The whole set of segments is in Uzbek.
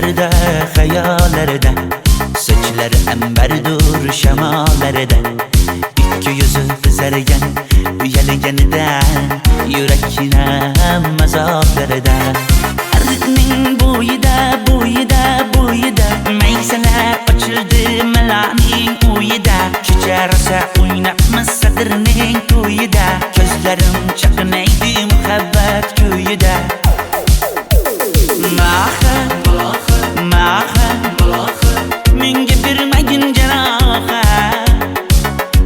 Düşlerde, hayallarda, saçları emberdur şemalarda. İki yüzü kızargan, uyalganidan, yurakina mazoblarda. Arıqning bo'yida, bo'yida, bo'yida, maysalar ochildi malaning uyida. Kecha rosa o'ynabmiz sadirning to'yida, ko'zlarim chaqnaydi muhabbat kuyida. Maha, maha, menga bermagin janoha,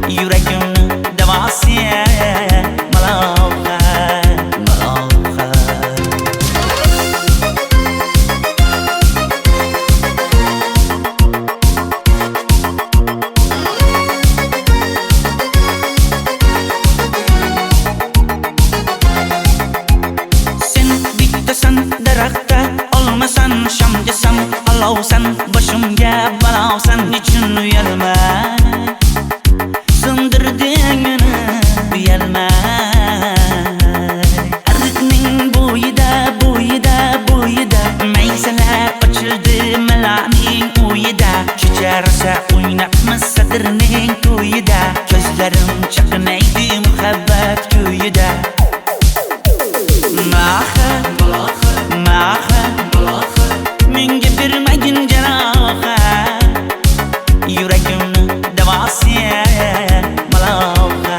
yuragimni davosi maloha, maloha. Sen bittasan daraxtda, olmasan shamgasan, olovsan boshimga balosan. Nechun uyalma, sindirding meni uyalma. Arıqning bo'yida, bo'yida, bo'yida, maysalar ochildi malaning uyida. Kecha rosa o'ynabmiz sadirning to'yida, ko'zlarim chaqnaydi muhabbat kuyida. Maha, maha, menga bermagin janoha, yuragimni davosi maloha,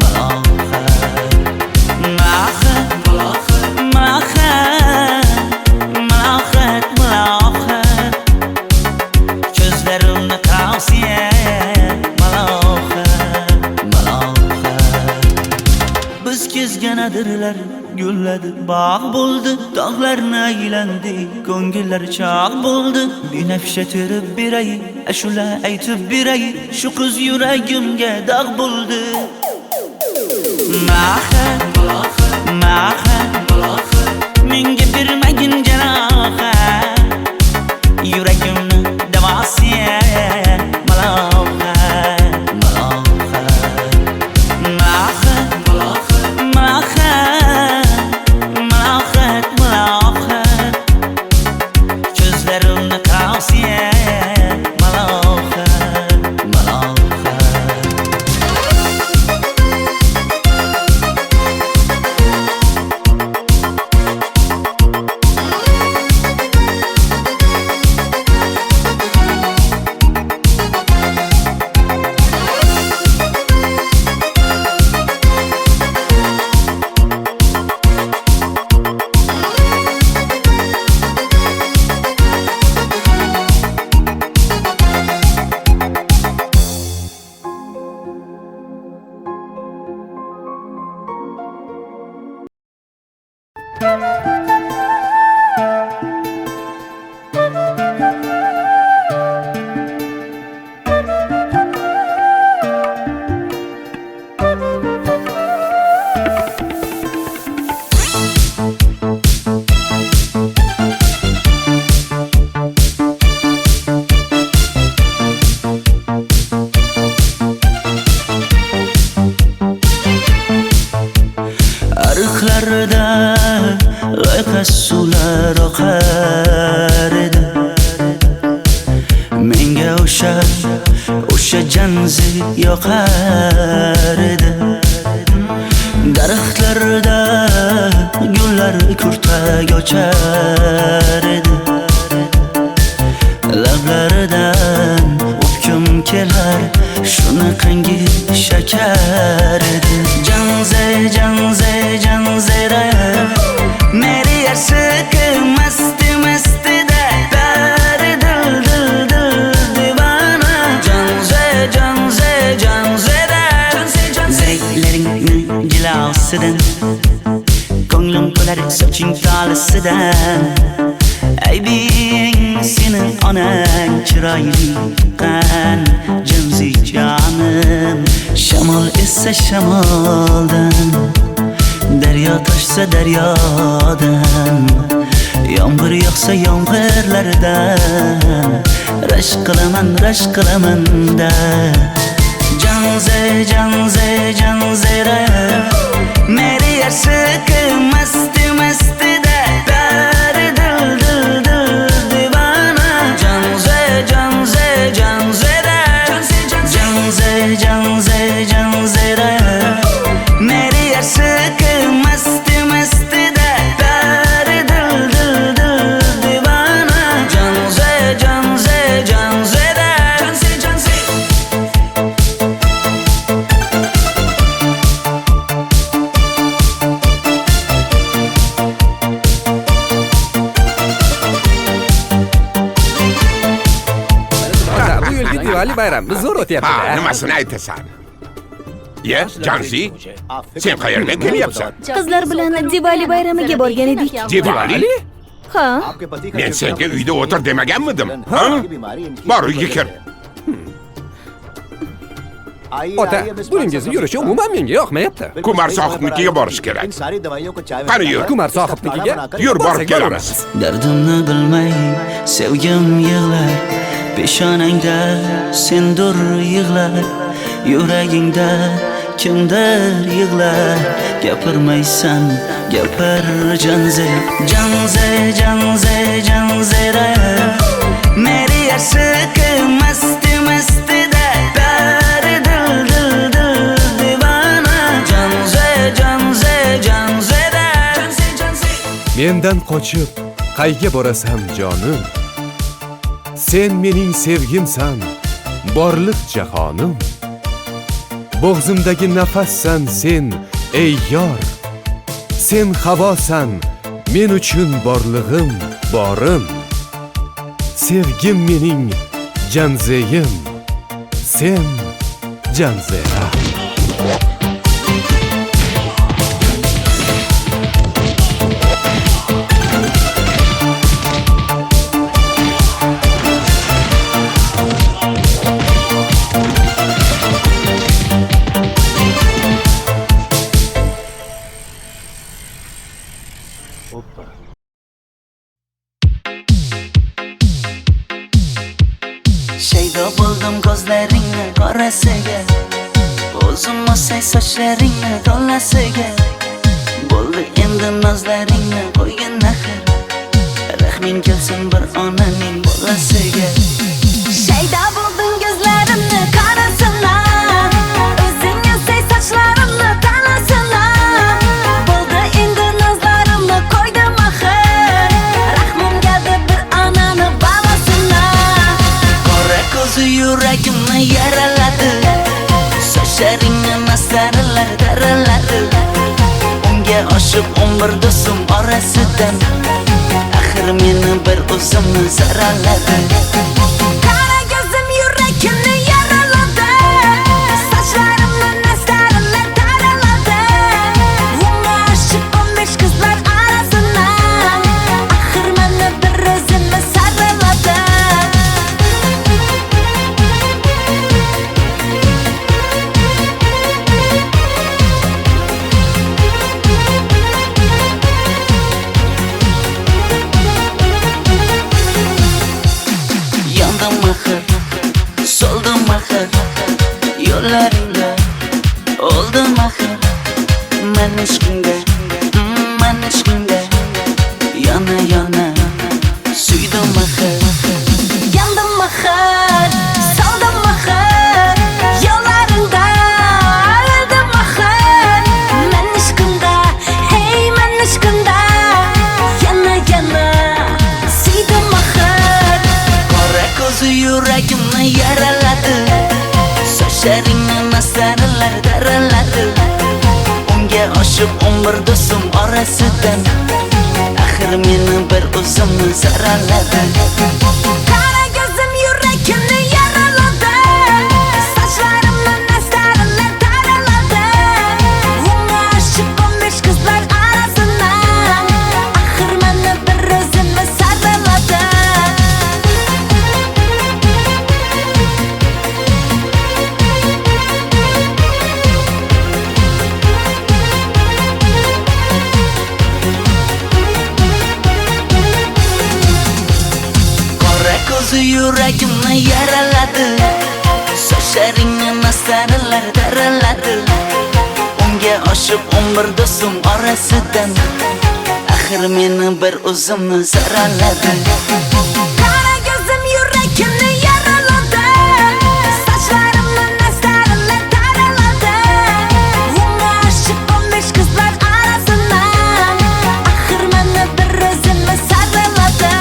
maloha. Maha, maha, malohat, malohat, ko'zlarimni tavsi maloha, maloha. Biz kezgan adirlar gulladi, bog' bo'ldi, tog'larni aylandi, ko'ngillar chog' bo'ldi. Binafsha terib beray, ashula aytib beray, shu qiz yuragimga dog' bo'ldi. Maha, maha, menga bermagin janoha, yuragimni davosi maloha, maloha. Maha, maha, malohat, malohat, ko'zlarimni tavsi maloha, maloha. Arıqlarda loyqa suvlar oqar edi, menga o'sha janzi yoqar edi. Daraxtlarda gullar kurtak ochar edi, lablaridan o'pkim kelar, shunaqangi shakar edi. Janze, janze, janzera, meri yarsiqi masti mastida, bari dil dil dil divana. Janze, janze, janzera, zeylaringni jilosidan, ko'nglim to'lar soching tolisidan. Aybing sening onang chiroyli qan, janzi jonim. Shamol essa shamoldan, daryo toshsa daryodan, yomg'ir yog'sa yomg'irlardan, rashk qilaman da. Janze, janze, janzera, meri yarsiqi masti mastida, bari dil dil dil Diwali bayramimiz zo'r Ha, o'tyapti-da. nimasini aytasan? Ye, Janzi, sen qayerdan kelyapsan? Qizlar bilan Diwali bayramiga borgan edik. Diwali? Ha, Men senga uyda o'tir demaganmidim? Ha? Bor, uyga kir. Ota, buningizni yurishi umuman menga yoqmayapti. Kumar sohibnikiga borish kerak. Qani yur. Kumar sohibnikiga Yur, borib borsak kelamiz. Dardimni bilmay sevgim yig'lar, peshonangda sendur yig'lar, yuragingda kimdir yig'lar. Gapirmaysan, gapir Janze, Janze, Janze, Janzera. Meri aşık masti masti da pari dil dil dil divana. Janze, Janze, Janzera. Janze, Janze. Mendan qochib qayga borasan jonim? Sen mening sevgimsan, borliq jahonim. Bo'g'zimdagi nafassan sen, ey yor. Sen havosan, men uchun borlig'im, borim. Sevgim mening Janzeyim, sen Janzera. Shaydo bo'ldim ko'zlaringni qorasiga, o'zim o'say sochlaringni to'lasiga. Bo'ldi endi nozlaringni qo'ygan naxir, rahming kelsin bir onaning bolasiga. shayda bo'lding ko'zlarimni qarasana, o'zing yasay sochlarimni tanasana. Bo'ldi endi nazlarimni qo'ydim axir, rahmim keldi bir onani bolasina. Qora ko'zi yuragimni yaraladi, sochlaringni mastarlar daraladi. Unga oshiq 11 do'stim orasidan, axir meni bir o'zimni zaraladi. Qara ko'zim yuragimni yaraladi, sochlarimni nastarlar taraladi. Unga oshiq 15 qizlar arasina, axir meni bir o'zimni saraladi. Yandım axir, soldim axir, yo'llaringda oldim axir. Men ishqingda, men ishqingda yana yana suydim axir. Yandım axir, soldim axir, yo'llaringda oldim axir. Men ishqimda, hey men ishqimda yana yana suydim axir. Qora ko'zi yuragimni yaraladi, sochlaringni mastarlar daraladi. Unga oshiq 11 do'stim orasidan, axir meni bir o'zimni zaraladi. Qara ko'zim yuragimni yaraladi, sochlarimni nastarlar taraladi. Unga oshiq 15 qizlar arasina, axir meni bir o'zimni saraladi. Qora ko'zi yuragimni yaraladi, sochlaringni mastarlar daraladi. Unga oshiq 11 do'stim orasidan, axir meni bir o'zimni zaraladi. Qara ko'zim yuragimni yaraladi, sochlarimni nastarlar taraladi. Unga oshiq 15 qizlar arasina, axir meni bir o'zimni saraladi.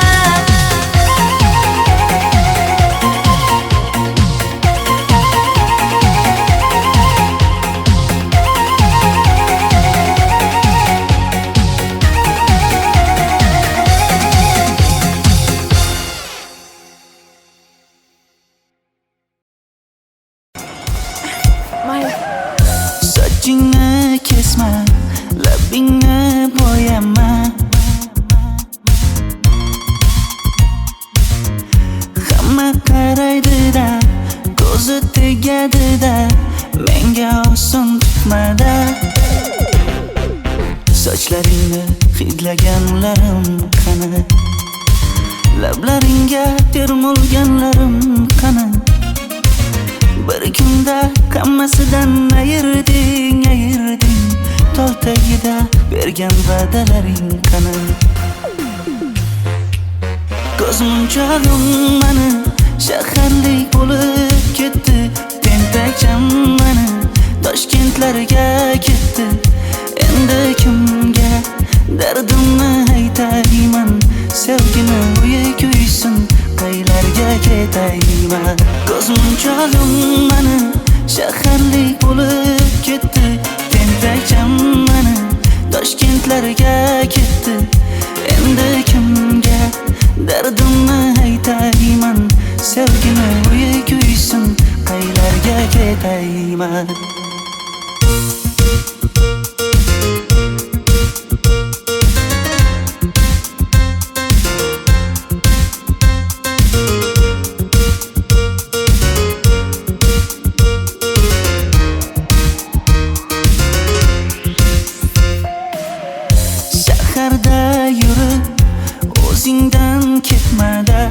Sochlaringni hidlaganlarim qani? Lablaringga termulganlarim qani? Bir kunda hammasidan ayırding Tol tagida bergan va'dalaring qani? Ko'zmunchog'im mani shaharlik bo'lib ketdi. Tentakcham mani Toshkentlarga ketdi. Endi kimga dardimni aytayman? Sevgini uyi kuysin, qaylarga ketayman? Ko'zmunchog'im mani shaharlik bo'lib ketdi. Tentakcham mani Toshkentlarga ketdi. Endi kimga dardimni aytayman? Sevgini uyi kuysin, qaylarga ketayman? Shaharda yurib o'zingdan ketmada,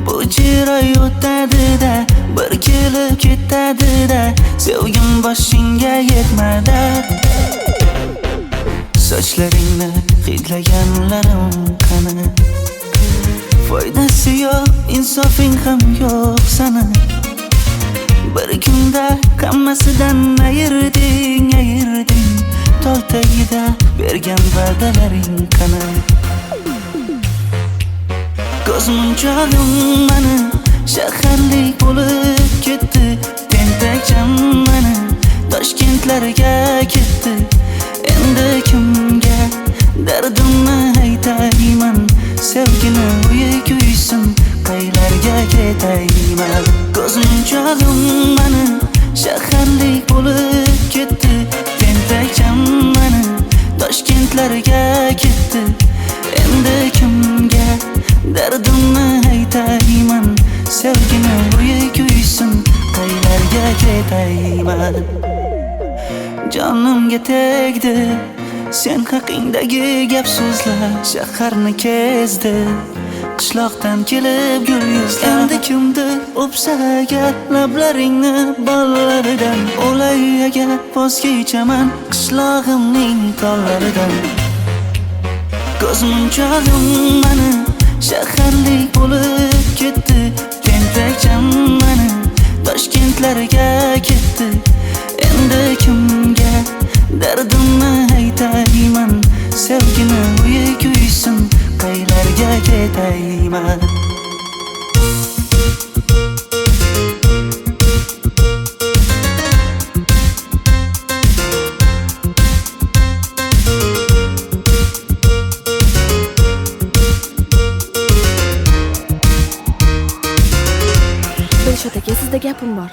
bu jiroy o'tadi-da, bir kelib ketadi-da, sevgim boshingga yetmada. Sochlaringni hidlaganlarim qani? Foydasi yo'q, insofing ham yo'q sana. Bir kunda hammasidan ayırding Tol tagida bergan va'dalaring qani? Ko'zmunchog'im mani shaharlik bo'lib ketdi. Tentakcham mani Toshkentlarga ketdi. Endi kimga dardimni aytayman? Sevgini uyi kuysin, qaylarga ketayman? Ko'zmunchog'im mani shaharlik bo'lib ketdi. Tentakcham mani Toshkentlarga ketdi. Endi kimga dardimni aytayman? Sevgini uyi kuysin, qaylarga ketayman? Jonimga tegdi sen haqingdagi gap so'zlar, shaharni kezdi qishloqdan kelib gul yuzlar. Endi kimdir o'psa agar lablaringni bollaridan, o'lay agar voz kechaman qishlog'imning tollaridan. Ko'zmunchog'im mani shaharlik bo'lib ketdi. Tentakcham mani Toshkentlarga ketdi. Endi kimga dardimni aytayman? Sevgini uyi kuysin, qaylarga ketayman? Dilshod aka, sizda gapim bor.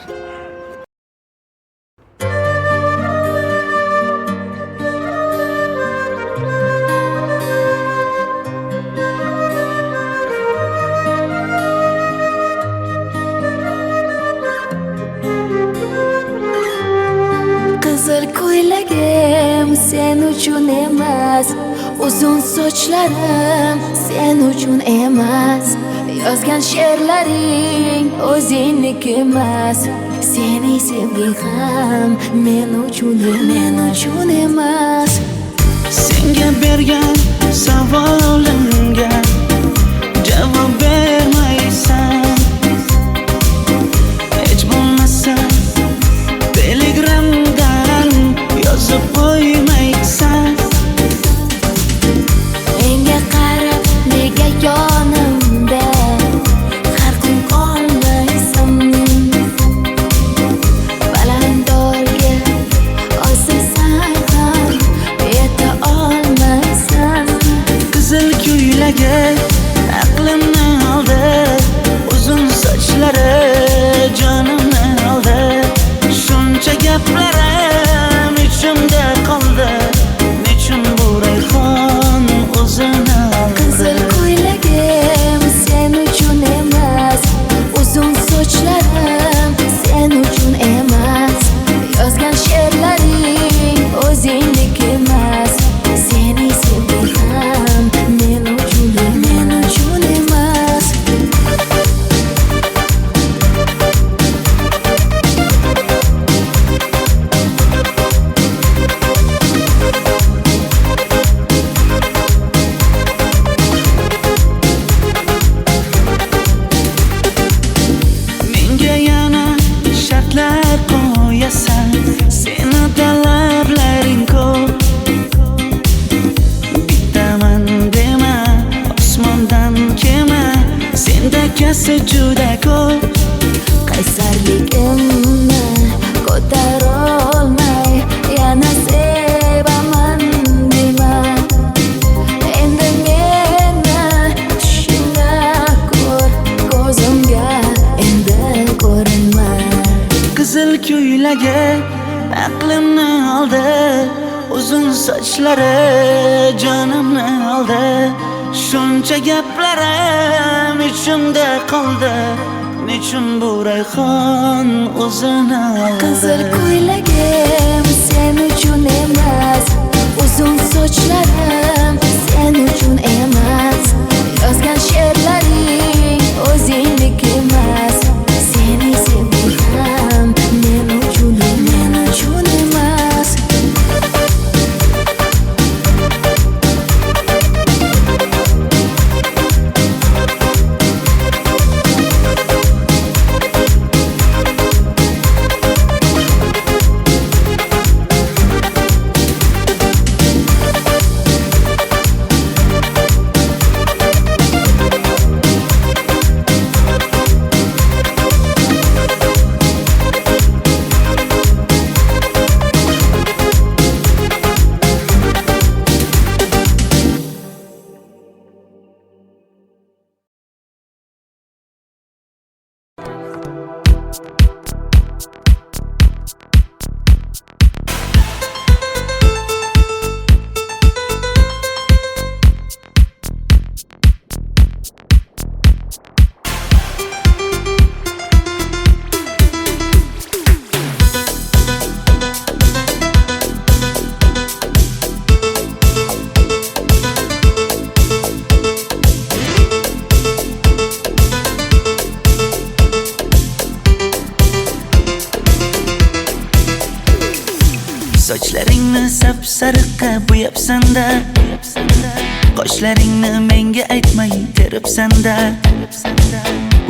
Qizil ko'ylagim sen uchun emas, uzun sochlarim sen uchun emas, yozgan she'rlaring o'zingniki emas, sening sevging ham men uchun emas. Senga bergan savolimga javob bermaysan. Hech bo'lmasa Telegramdan yozib qo'ymaysan. Menga qarab nega yonimda har kun qolmaysan? Balandorga osilsang ham yeta olmaysan. Qizil ko'ylagi aqlimni oldi. esa juda ko'p. qaysarligimni ko'tarolmay yana sevaman dema. Endi meni tushingda ko'r, ko'zimga endi ko'rinma. Qizil ko'ylagi aqlimni oldi, uzun sochlari jonimni oldi. Shuncha gaplarim ichimda qoldi, nechun bu rayhon o'zini oldi. Qizil ko'ylagim sen uchun emas, uzun sochlarim sen uchun emas. Yozgan she'rlaring o'zingdek emas. Seni sevdim men uchun emas. Sochlaringni sap-sariqqa bo'yabsan-da, qoshlaringni menga aytmay teribsan-da.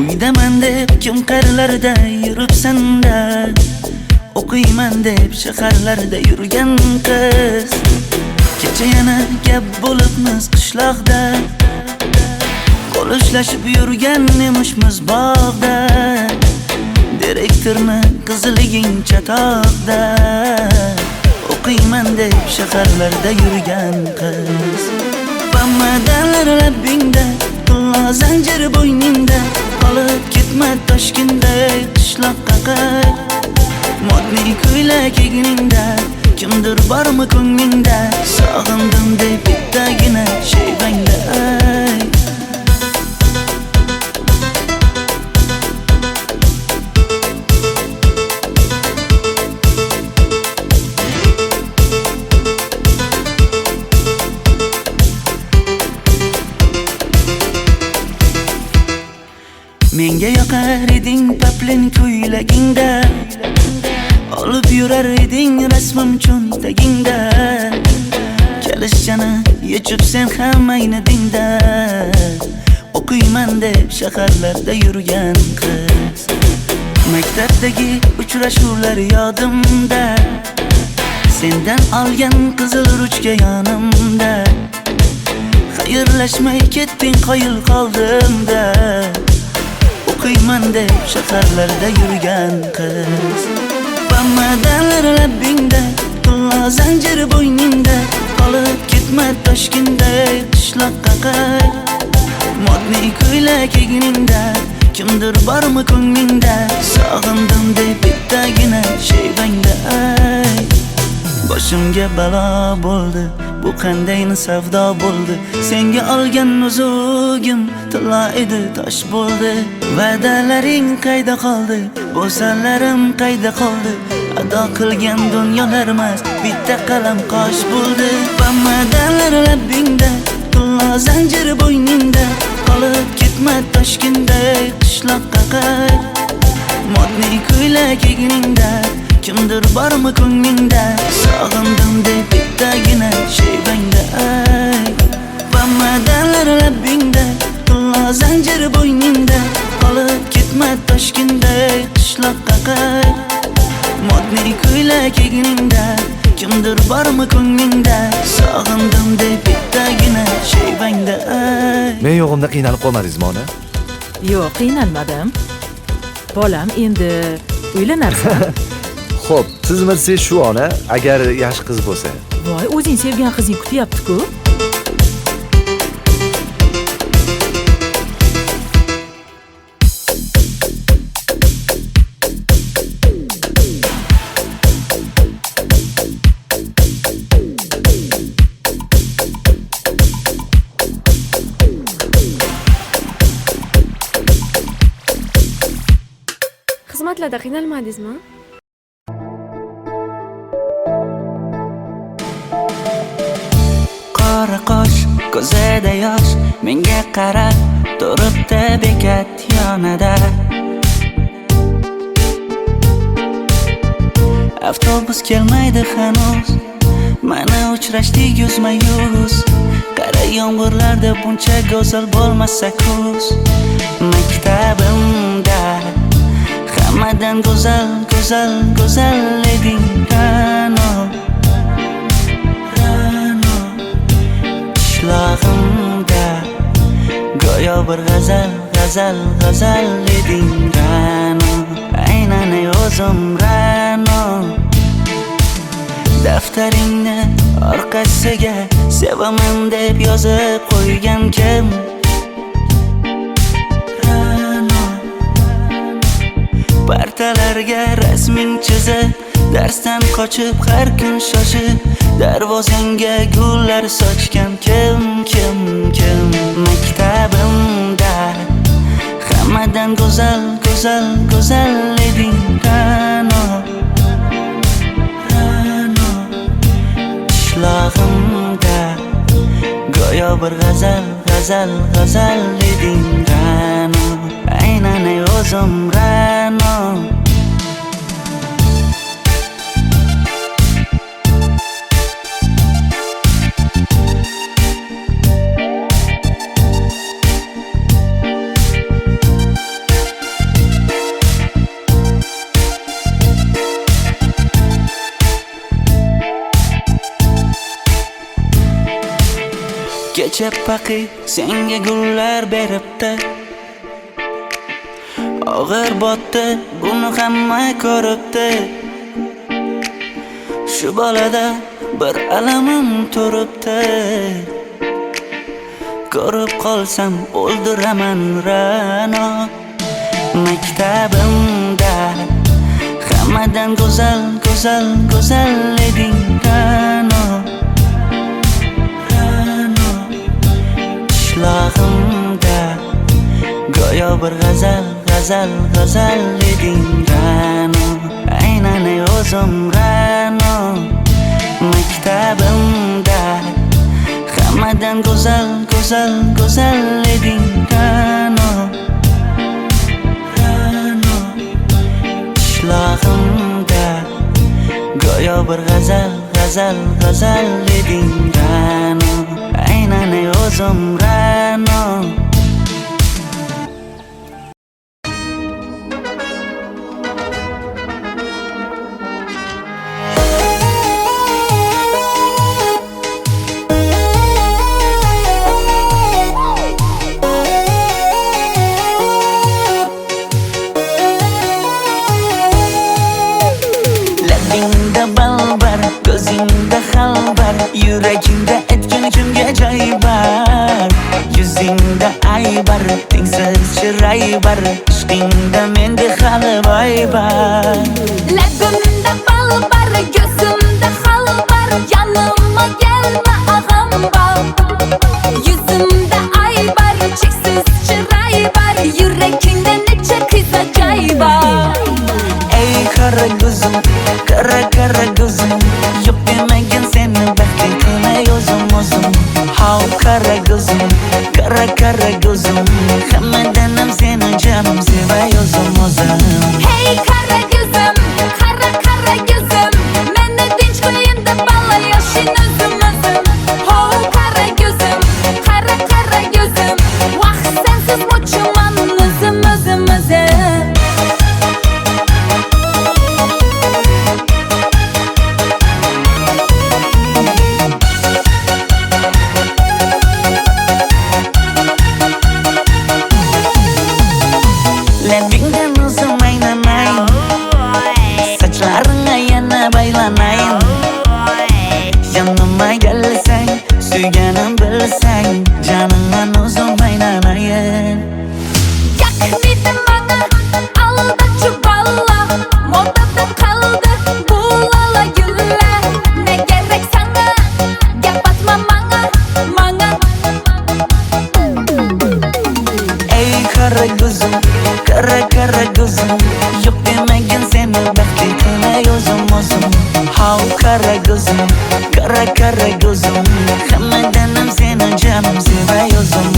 Uydaman deb kim qarlarda yuribsan-da, o'qiyman deb shaharlarda yurgan qiz. Kecha yana gap bo'libmiz qishloqda, qo'l ushlashib yurgan emishmiz bog'da. Direktorni qiziliging chatoqda, o'qiyman deb shaharlarda yurgan qiz. Bamadanlar labbingda, tilla zanjir bo'yningda, qolib ketma Toshkentda qishloqqa qayt. Modniy ko'ylak egningda, kimdir bormi ko'nglingda, sog'indim deb bittagina shevangda ayt. Menga yoqar eding paplin ko'ylagingda, olib yurar eding rasmim cho'ntagingda. Kalishchani yechib sen ham aynadingda, o'qiyman deb shaharlarda yurgan qiz. Maktabdagi uchrashuvlar yodimda, sendan olgan qizil ruchka yonimda. Xayrlashmay ketding qoyil qoldimda, o'qiyman deb shaharlarda yurgan qiz. Bamadanlar labbingda, tilla zanjir bo'yningda, qolib ketma Toshkentda qishloqqa qayt. Modniy ko'ylak egningda, kimdir bormi ko'nglingda, sog'indim deb bittagina shevangda ayt. Boshimga balo bo'ldi, bu qanday savdo bo'ldi. Senga olgan nuzugim tilla edi, tosh bo'ldi. Va'dalaring qayda qoldi, bo'salarim qayda qoldi. Ado qilgan dunyolar emas, bitta qalam qosh bo'ldi. Bamadanlar labbingda, tilla zanjir bo'yningda, qolib ketma Toshkentda qishloqqa qayt. Modniy ko'ylak egningda, kimdir bormi ko'nglingda, sog'indim deb bittagina shevangda ayt. Bamadanlar labbingda, tilla zanjir bo'yningda, qolib ketma Toshkentda qishloqqa qayt. Modniy ko'ylak egningda, kimdir bormi ko'nglingda, sog'indim deb bittagina shevangda ayt. Men yo'g'imda qiynalib qolmadingizmi ona? Yo'q, qiynalmadim. Bolam, endi uylanarsan. Xo'p, siz shu ona agar yaxshi qiz bo'lsa. Voy, o'zing sevgan qizing kutyapti-ku. Xizmatlarda qiynalmadingizmi? Qora qosh, ko'zida yosh, menga qarab turibdi bekat yonida. Avtobus kelmaydi hanuz, mana uchrashdik yuzma-yuz. Qara yomg'irlarda buncha go'zal bo'lmasa kuz. Maktabimda hammadan go'zal, go'zal, go'zal eding Ra'no. Qishlog'imda go'yo bir g'azal, g'azal, g'azal eding Ra'no. Aynan o'zim Ra'no. Daftaringni orqasiga sevaman deb yozib qo'ygan kim? Partalarga rasming chizib, darsdan qochib har kun shoshib, darvozangga gullar sochgan kim? Maktabimda hammadan go'zal, go'zal, go'zal eding Ra'no. Qishlog'imda go'yo bir g'azal, g'azal, g'azal eding Ra'no. Aynan o'zim Ra'no. Kecha paqi senga gullar beribdi, og'ir botdi, buni hamma ko'ribdi. Shu bolada bir alamim turibdi, ko'rib qolsam o'ldiraman Ra'no. Maktabimda hammadan go'zal, go'zal, go'zal eding Ra'no. Qishlog'imda go'yo bir g'azal, g'azal, g'azal eding Ra'no. Aynan o'zim Ra'no. Maktabimda hammadan go'zal, go'zal, go'zal eding Ra'no. Qishlog'imda go'yo bir g'azal, g'azal, g'azal eding Ra'no. Aynan o'zim Ra'no. Labingda balbar, ko'zingda xalbar, yuragingda etgan kimga joy bar. Yuzingda aybar, tengsiz chiray bar, ishqingda menda hali boy bar. Labimda balbar, ko'zimda xalbar, yanıma gelme ağam bal. Yuzimda aybar, cheksiz chiray bar, yuragingda necha qiza joy bar. Ey qara ko'zim, qara qara ko'zim, yo'q demagan seni baxtli qilay o'zim. Hav qara ko'zim, qara qara ko'zim, hammadan ham seni jonim sevay o'zim. Hey qara ko'zim, qara qara ko'zim, meni tinch qo'yinda balla yoshing o'zim. Hav qara ko'zim, qara qara ko'zim, vaqt sensiz mo'chiman o'zim. Kara kara gözüm Hammadanam seni canım sevay o'zim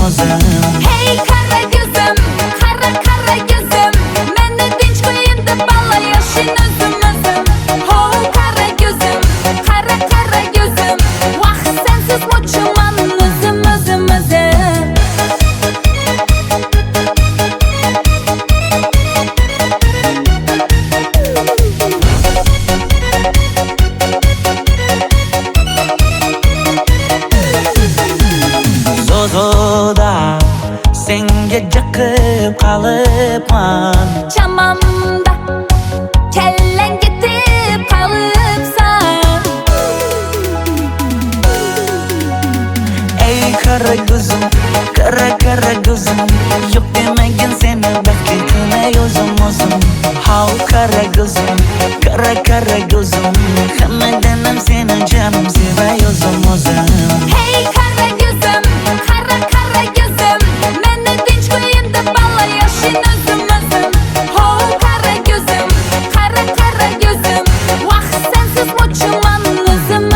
Hey kara gözüm, kara kara gözüm Meni tinch qo'yin deb balla yashin o'zim Ho kara gözüm, kara kara gözüm Vaqt sensiz mo'chiman o'zim Zozoda senga jiqib qolibman Chamamda kellang ketib qolibsan Ey kara gözüm kara kara gözüm Yok demagin seni baxtli qilay o'zim How kara gözüm kara gözüm Hammadanam seni canım sevay o'zim Hey kara gözüm, kara kara gözüm Meni tinch qo'yin deb balla yashin o'zim Ho kara gözüm, kara kara gözüm Vaqt sensiz mo'chiman o'zim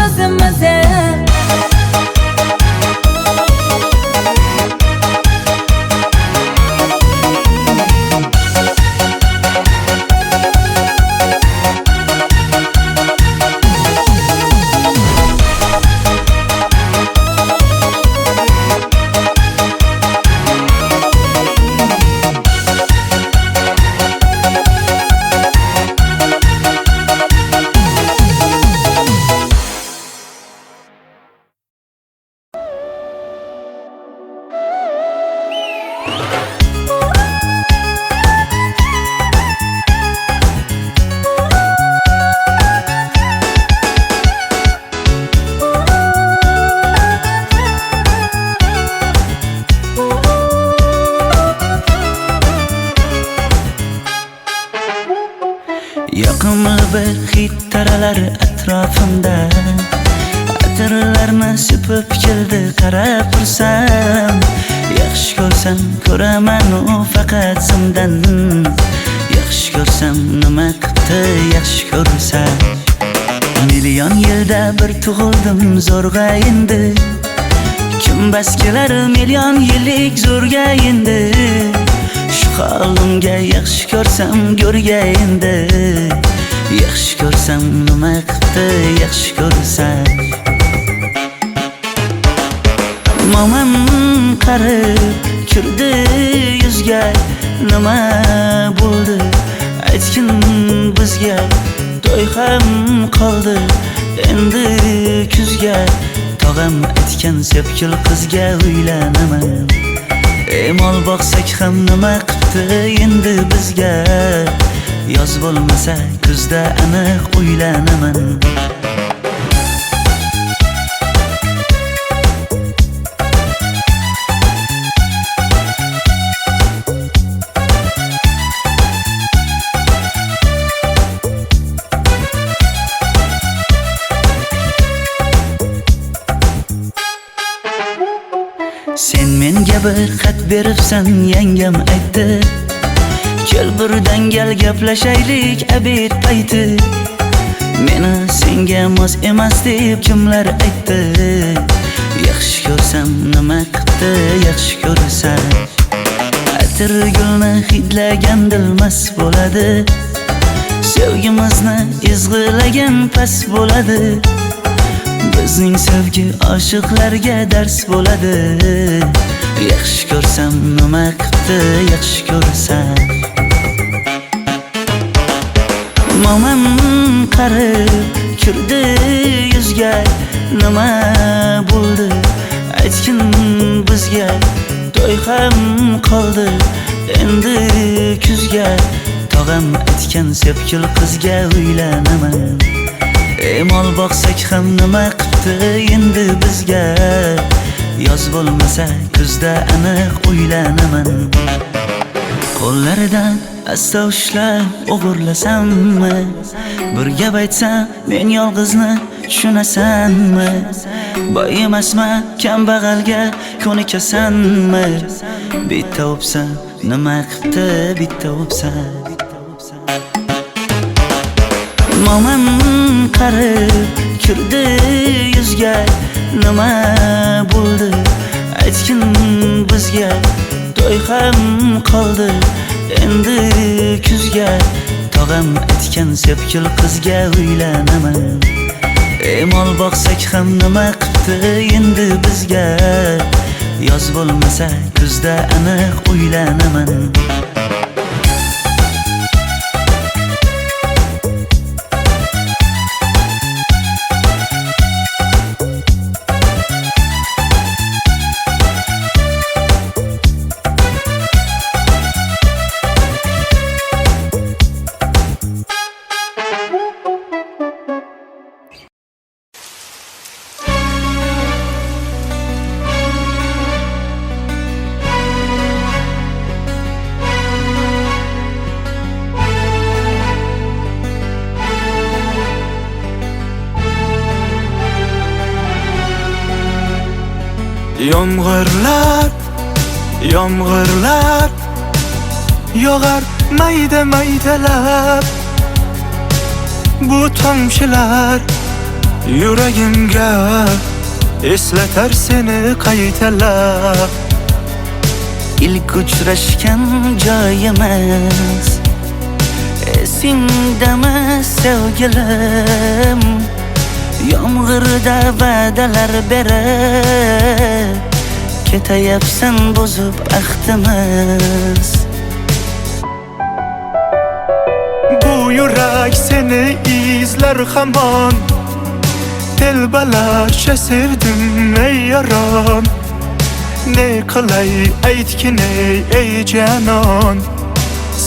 Yoqimli bir hid taralar atrofimda Atirlarni sepib keldi qarab tursam Yaxshi ko'rsam ko'raman u faqat simdan Yaxshi ko'rsam nima qildi yaxshi ko'rsam Million yilda bir tug'ildim zo'rg'a endi Kim bas kelar million yillik zo'rga endi Shu holimga yaxshi ko'rsam go'rga endi Yaxshi ko'rsam nima qildi yaxshi ko'rsam Momam qarib kirdi yuzga Nima bo'ldi aytgin bizga To'y ham qoldi endi kuzga Tog'am aytgan sepkil qizga uylanaman Mol boqsak ham nima qildi endi bizga Yoz bo'lmasa kuzda aniq uylanaman Sen menga bir xat beribsan yangam aytdi Kel birdan gal gaplashaylik abid payti Meni senga mos emas deb kimlar aytdi Yaxshi ko'rsam nima qildi yaxshi ko'rsam Atir gulni hidlagan dilmas bo'ladi Sevgimizni izg'ilagan pas bo'ladi Bizning sevgi oshiqlarga dars bo'ladi Yaxshi ko'rsam nima qildi yaxshi ko'rsam Momam qarib kirdi yuzga Nima bo'ldi aytgin bizga To'y ham qoldi endi kuzga Tog'am aytgan sepkil qizga uylanaman Mol boqsak ham nima qildi endi bizga Yoz bo'lmasa kuzda aniq uylanaman Qo'llaridan asta ushlab o'g'irlasammi Bir gap aytsam men yolg'izni tushunasanmi Boy emasman kambag'alga ko'nikasanmi Bitta o'psam nima qildi bitta o'psam Mo'min qarib kirdi yuzga, nima bo'ldi aytgin bizga. To'y ham qoldi endi kuzga, tog'am aytgan sepkil qizga uylanaman. Mol boqsak ham nima qipti endi bizga, yoz bo'lmasa kuzda aniq uylanaman. Yomg'irlar, yomg'irlar yog'ar mayda maydalab. Bu tomchilar yuragimga eslatar seni qaytalab. İlk uchrashgan joyimiz esingdami sevgilim? Yomg'irda va'dalar berib ketayapsan bozib ahdimiz. Bu yurak seni izler hamon, telbalarcha sevdim ey yaron. Ne qilay aytgin ey canon,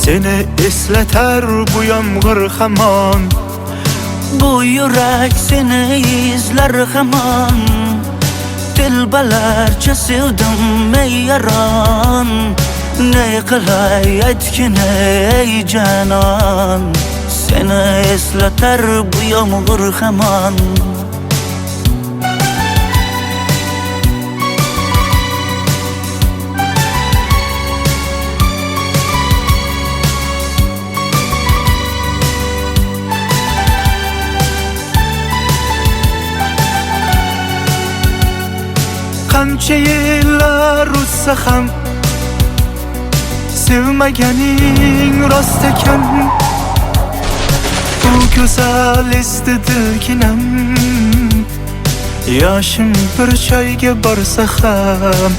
seni eslatar bu yomg'ir hamon. Bu yurak seni izler hamon, telbalarcha sevdim ey yaron. Ne qilay aytgin ey canon, seni eslatar bu yomg'ir hamon. Qancha yillar o'tsa ham sevmaganing rost ekan. Bu go'zal esdi dilginam, yoshim bir joyga borsa ham.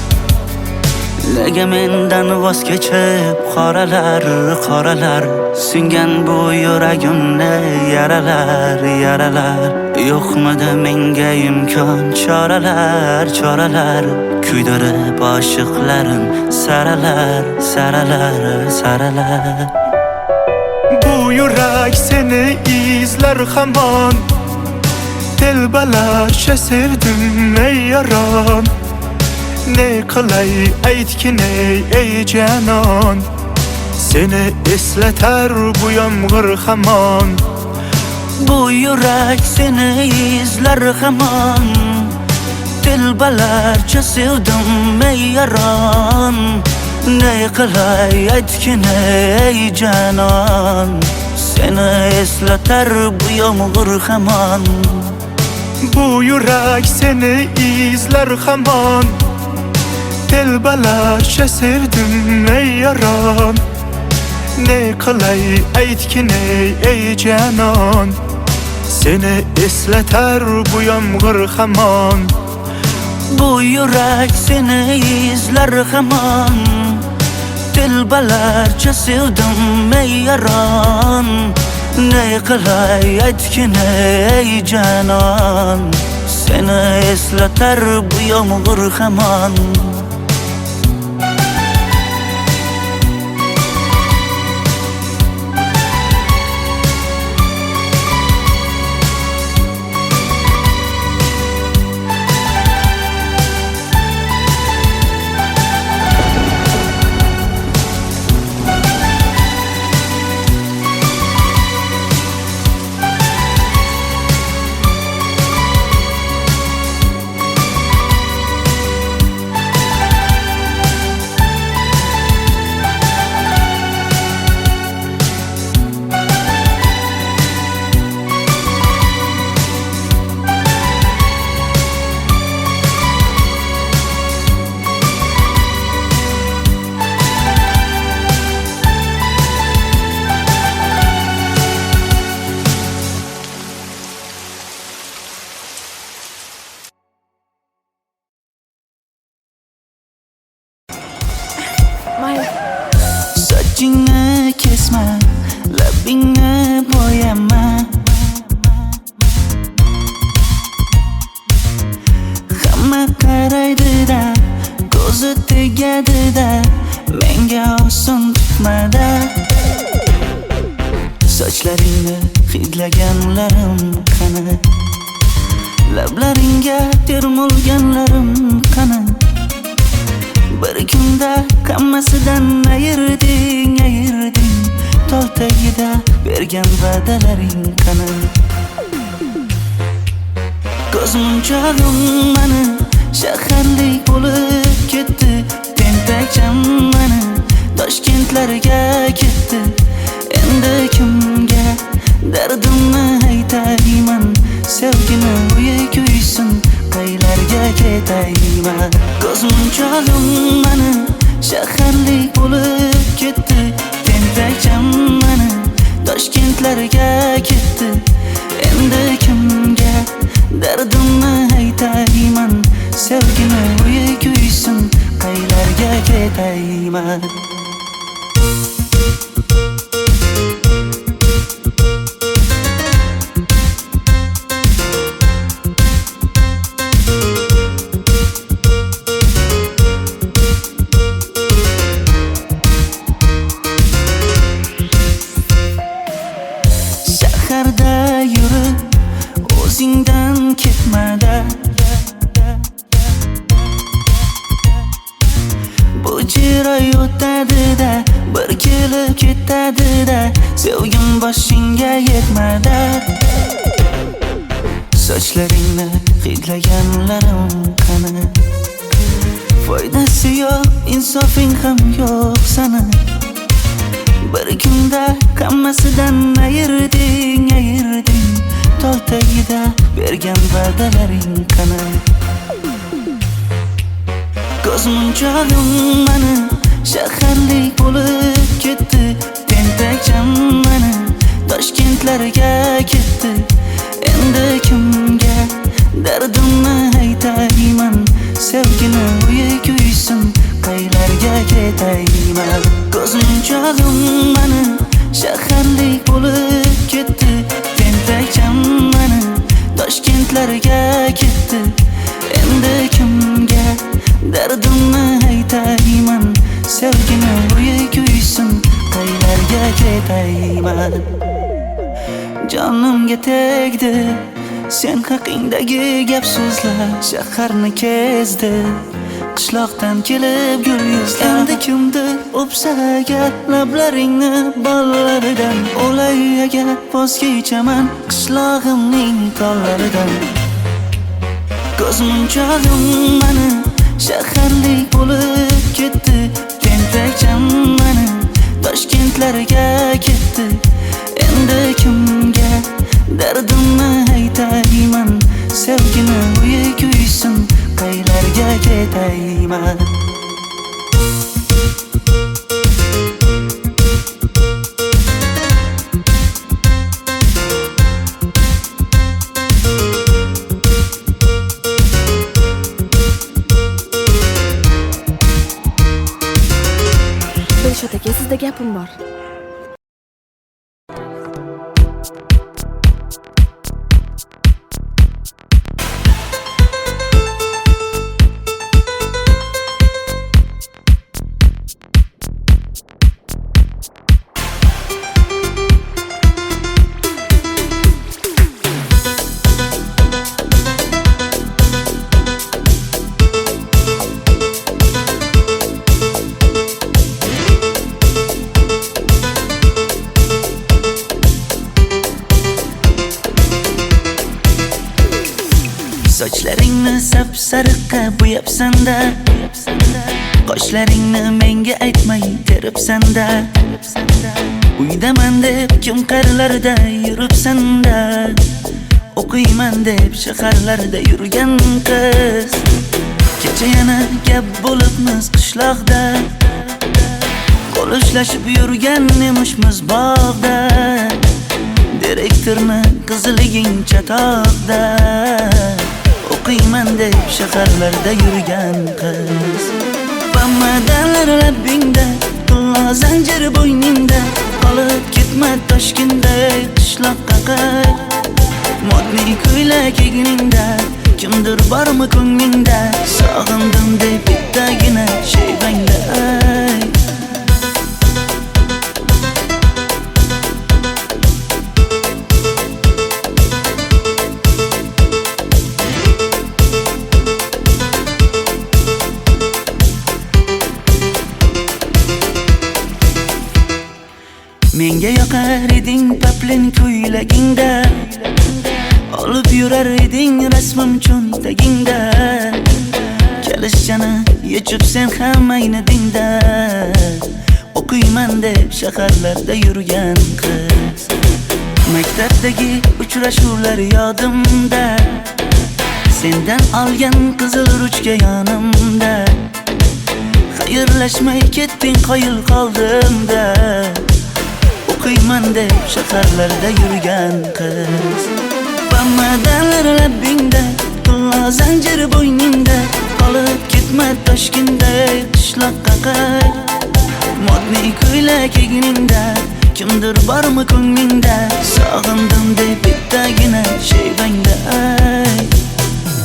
Nega mendan voz kechib qoralar, qoralar singan bu yuragimni yaralar, yaralar. Yo'qmidi menga imkon choralar, choralar kuydirib oshiqlarim saralar, saralar, saralar. Bu yurak seni izler hamon, telbalarcha sevdim ey yaron. Ne qilay aytgin ey canon, seni eslatar bu yomg'ir hamon. Bu yurak seni izler hamon, telbalarcha sevdim ey yaron. Ne qilay aytgin ey canon, seni eslatar bu yomg'ir hamon. Bu yurak seni izler hamon, telbalarcha sevdim ey yaron. Ne qilay aytgin ey canon, seni eslatar bu yomg'ir hamon. Bu yurak seni izler hamon, telbalarcha sevdim ey yaron. Ne qilay aytgin ey canon, seni eslatar bu yomg'ir hamon. bosma, labingni bo'yama. Hamma qaraydi-da, ko'zi tegadi-da, menga oson tutmada. Sochlaringni hidlaganlarim qani, lablaringga termulganlarim qani. Bir kunda hammasidan ayırding, tol tagida bergan va'dalaring qani. Ko'zmunchog'im mani shaharlik bo'lib ketdi, tentakcham mani Toshkentlarga ketdi. Endi kimga dardimni aytayman, sevgini uyi kuysin, qaylarga ketayman. Ko'zmunchog'im mani shaharlik bo'lib ketdi, tentakcham mani Toshkentlarga ketdi. Endi kimga dardimni aytayman, sevgini uyi kuysin, qaylarga ketayman. Shaharda yurib o'zingdan ketmada, bu jiroy o'tadi-da, bir kelib ketadi-da, sevgim boshingga yetmada. Sochlaringni hidlaganlarim qani, foydasi yo'q, insofing ham yo'q sana. Bir kunda hammasidan ayırding, tol tagida bergan va'dalaring qani. Ko'zmunchog'im mani shaharlik bo'lib ketdi, tentakcham mani Toshkentlarga ketdi. Endi kimga dardimni aytayman, sevgini uyi kuysin, qaylarga ketayman. Ko'zmunchog'im mani shaharlik bo'lib ketdi, tentakcham mani Toshkentlarga ketdi. Endi kimga dardimni aytayman, sevgini uyi kuysin, qaylarga ketayman. Jonimga tegdi sen haqingdagi gap so'zlar, shaharni kezdi qishloqdan kelib gul yuzlar. Endi kimdir o'psa agar lablaringni bollaridan, o'lay agar voz kechaman qishlog'imning tollaridan. Ko'zmunchog'im mani shaharlik bo'lib ketdi, tentakcham mani Toshkentlarga ketdi. Endi kimga dardimni aytayman, sevgini uyi kuysin, qaylarga ketayman. Dilshod aka, sizda gapim bor. Sochlaringni sap-sariqqa bo'yabsan-da, qoshlaringni menga aytmay teribsan-da. Uydaman deb kim qarilarda yuribsan-da, o'qiyman deb shaharlarda yurgan qiz. Kecha yana gap bo'libmiz qishloqda, qo'l ushlashib yurgan emishmiz bog'da. Direktorni qiziliging chatoqda, o'qiyman deb shaharlarda yurgan qiz. Bamadanlar labbingda, qillo zanjir bo'yningda, qolib ketma Toshkentday qishloqqa qay modniy ko'ylak egningda kimdir bormi ko'nglingda sog'indim deb bittagina shevangda ay menga yoqar eding paplin ko'ylagingda olib yurar eding rasmim cho'ntagingda kalishchani yechib sen ham aynadingda o'qiyman deb shaharlarda yurgan qiz maktabdagi uchrashuvlar yodimda sendan olgan qizil ruchka yonimda xayrlashmay ketding qoyil qoldimda o'qiyman deb shaharlarda yurgan qiz Bamadan labbingda Pulla zanjir bo'yningda qolib ketma Toshkentday qishloqqa qay modniy ko'ylak egningda kimdir bormi ko'nglingda sog'indim deb bittagina shevangda ay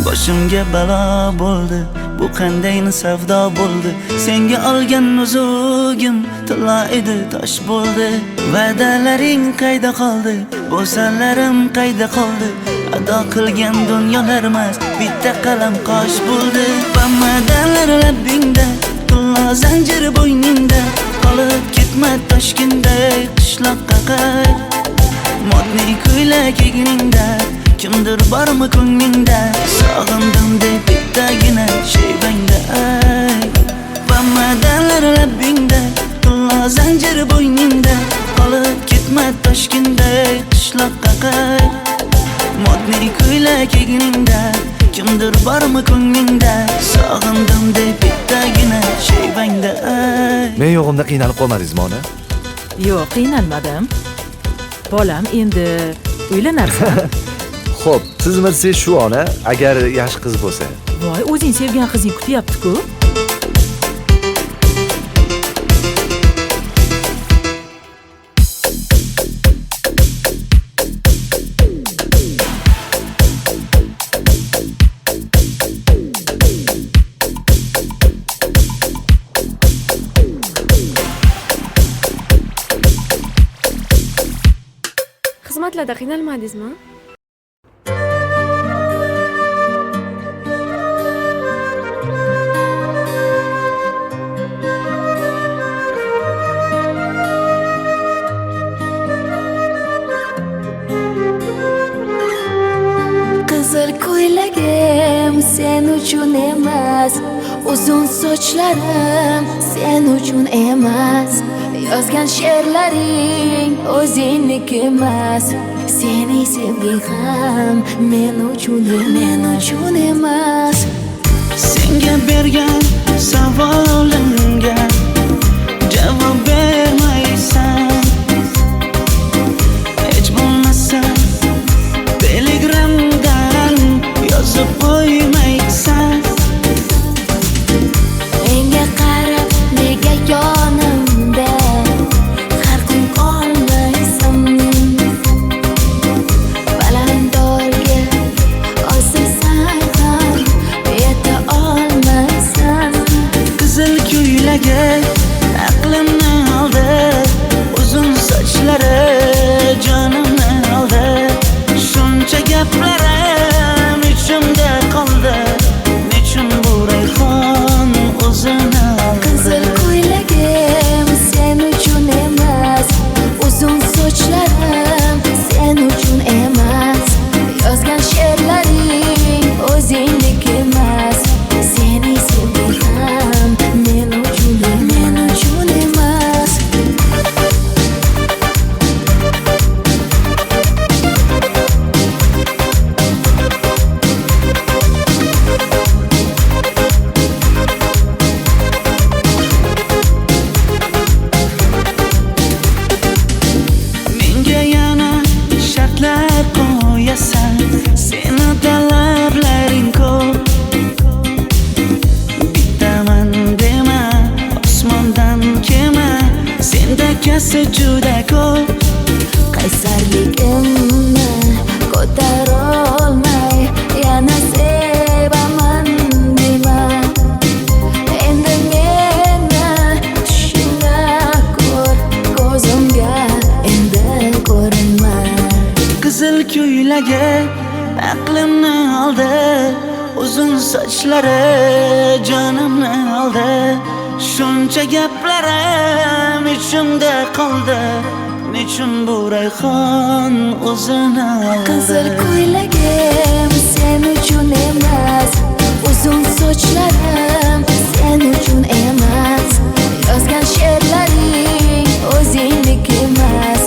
boshimga balo bo'ldi bu qanday savdo bo'ldi senga olgan nuzugim tilla edi tosh bo'ldi va'dalaring qayda qoldi bo'salarim qayda qoldi ado qilgan dunyolar emas bitta qalam qosh bo'ldi bamadanlar labbingda tilla zanjir bo'yningda qolib ketma Toshkentday qishloqqa qay modniy ko'ylak egningda kimdir bormi ko'nglingda sog'indim deb bittagina shevangda ay bamadanlar labbingda tilla zanjir bo'yningda qolib ketma Toshkentday qishloqqa qay modniy ko'ylak egningda kimdir bormi ko'nglingda sog'indim deb bittagina shevangda ay Men yo'g'imda qiynalib qolmadingizmi ona? Yo'q, qiynalmadim. Bolam endi uylanarsan. Xo'p, siz bilsangiz shu ona, agar yaxshi qiz bo'lsa. Voy, o'zing sevgan qizing kutyapti-ku. Xizmatlarda qiynalmadingizmi? Qizil ko'ylagim sen uchun emas, uzun sochlarim sen uchun emas, yozgan she'rlaring o'zingniki emas, seni sevging ham men uchun emas. senga bergan savolimga javob bermaysan hech bo'lmasa telegramdan yozib qo'ymaysan Menga qarab nega yonimda har kun qolmaysan, balandorga osilsang ham yeta olmaysan. qizil ko'ylagi aqlimni oldi uzun sochlari jonimni oldi shuncha gaplarim ichimda qoldi nechun bu rayhon o'zini oldi Qizil ko'ylagim sen uchun emas, uzun sochlarim sen uchun emas, yozgan she'rlaring o'zingniki emas, seni sevging ham men uchun emas. menga yana shartlar qo'yasan seni talablaring ko'p bittaman dema osmondan kema sendakasi juda ko'p uzun sochlari jonimni oldi. Shuncha gaplarim ichimda qoldi. Nechun bu rayhon o'zini oldi? Qizil ko'ylagim sen uchun emas, uzun sochlarim sen uchun emas. Yozgan she'rlaring o'zingniki emas.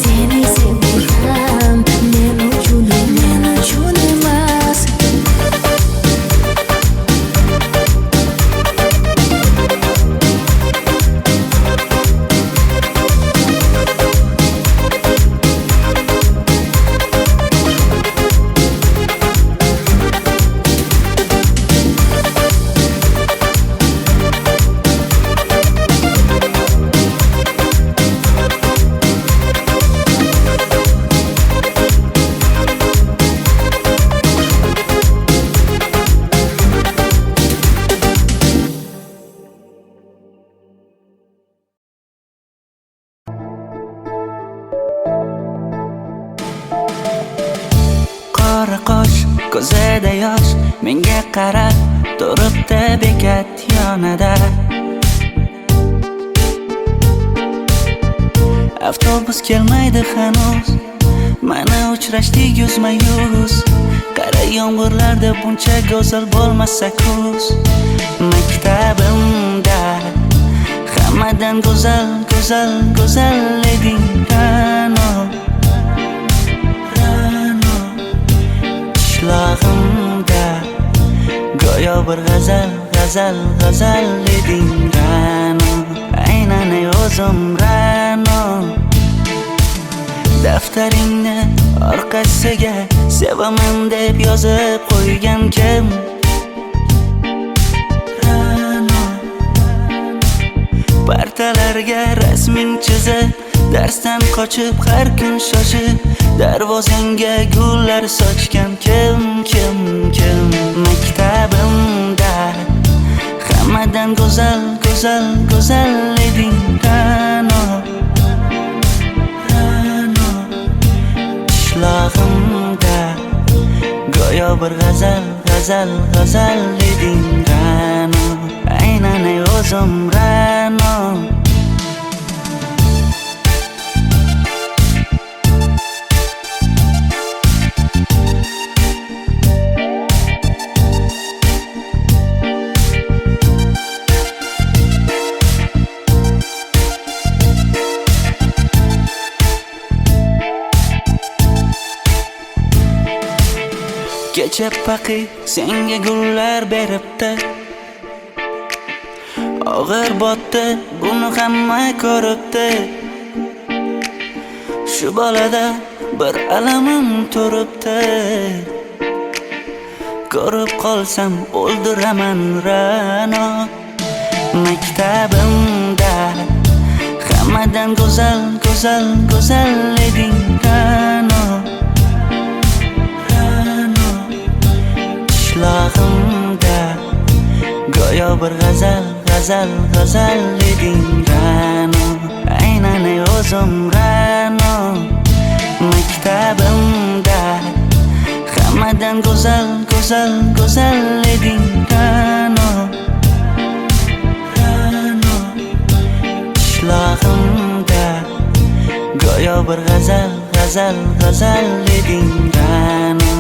Seni sevdim men uchun emas. Qora qosh, ko'zida yosh, menga qarab turibdi bekat yonida. Avtobus kelmaydi hanuz, mana uchrashdik yuzma-yuz. Qara yomg'irlarda buncha go'zal bo'lmasa kuz. Maktabimda hammadan go'zal, go'zal, go'zal eding Ra'no. Qishlog'imda go'yo bir g'azal, g'azal, g'azal eding Ra'no. Aynan o'zim Ra'no. Daftaringni orqasiga sevaman deb yozib qo'ygan kim? Ra'no. Partalarga rasming chizib, darsdan qochib har kun shoshib, darvozangga gullar sochgan kim? Maktabimda hammadan go'zal, go'zal, go'zal eding Ra'no. Qishlog'imda go'yo bir g'azal, g'azal, g'azal eding Ra'no. Aynan o'zim Ra'no. Kecha paqi senga gullar beribdi. Og'ir botdi, buni hamma ko'ribdi. Shu bolada bir alamim turibdi. Ko'rib qolsam o'ldiraman Ra'no. Maktabimda hammadan go'zal, go'zal, go'zal eding Ra'no. Qishlog'imda go'yo bir g'azal, g'azal, g'azal eding Ra'no. Aynan o'zim Ra'no. Maktabimda hammadan go'zal, go'zal, go'zal eding Ra'no. Qishlog'imda go'yo bir g'azal, g'azal, g'azal eding Ra'no.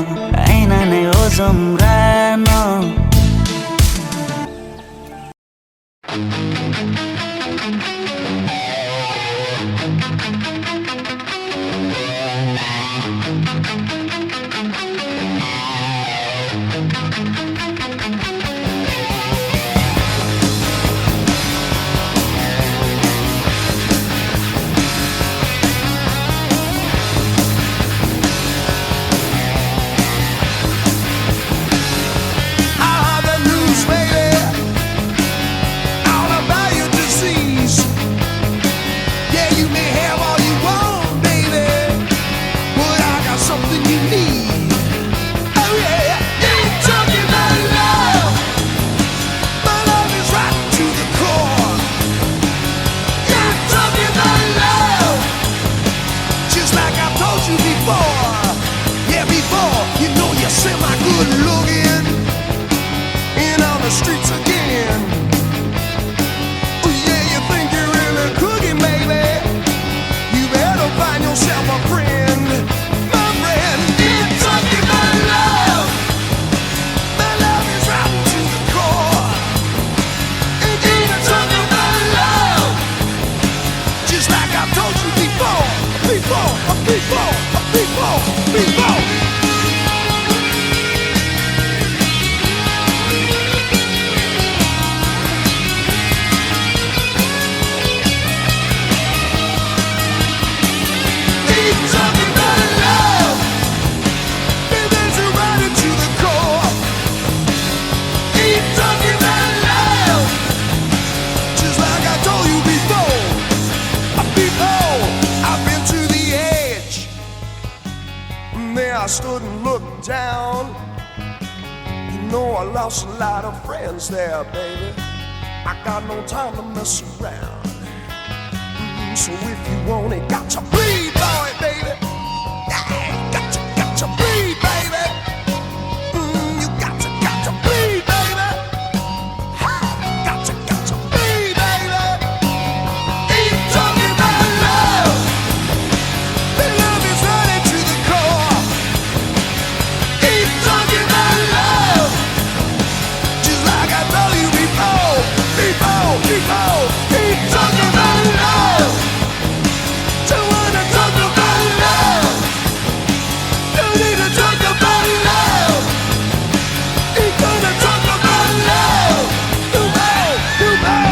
Aynan o'zim Ra'no. All about I stood and looked down. You know I lost a lot of friends there, baby. I got no time to mess around. So if you want it, got to bleed, boy, baby. Yeah, got to bleed, baby. You got to bleed, baby. Got to bleed, baby. Ain't talking about love. The love is running to the core. Ain't talking about love. Just like I told you before. Ain't talking about love. Don't wanna talk about love. Don't need to talk about love. Ain't gonna talk about love. You know.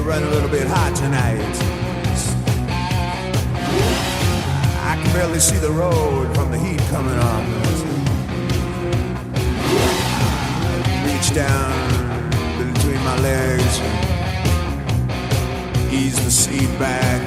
running a little bit hot tonight. I can barely see the road from the heat coming on. Reach down between my legs, ease the seat back,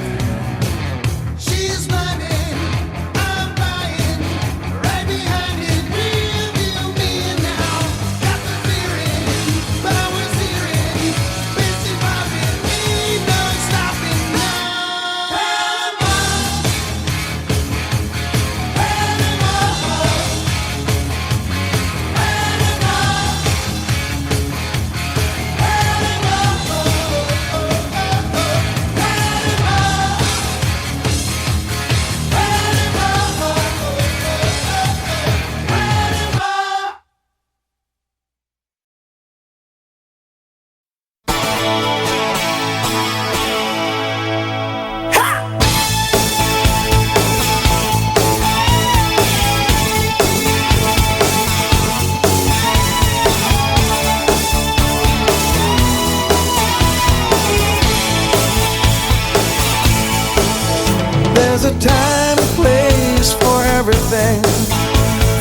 everything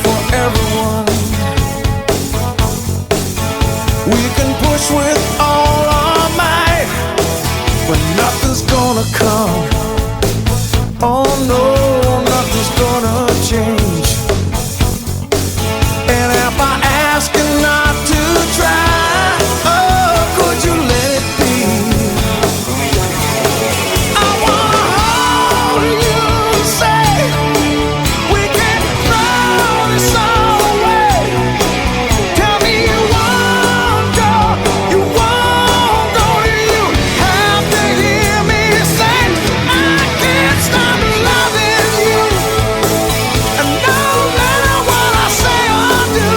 for everyone. We can push with all our might, but nothing's gonna come. Oh no, nothing's gonna change. And if I ask you not to try, oh, could you let it be? I wanna hold you and say we can throw this all away. Tell me you won't go, you won't go. You have to hear me say I can't stop loving you. And no matter what I say or do,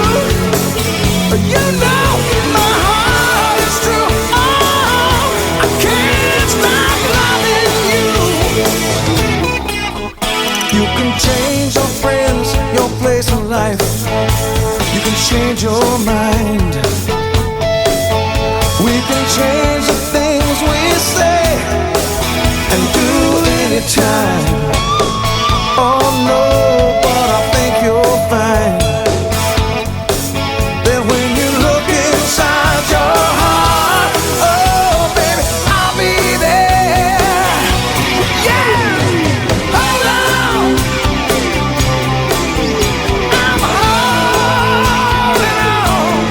you know my heart is true. Oh, I can't stop loving you. You can change your friends, your place in life. You can change your mind. We can change the things we say and do anytime. Oh no, but I think you'll find that when you look inside your heart, oh baby, I'll be there. Yeah, hold on, I'm holding on.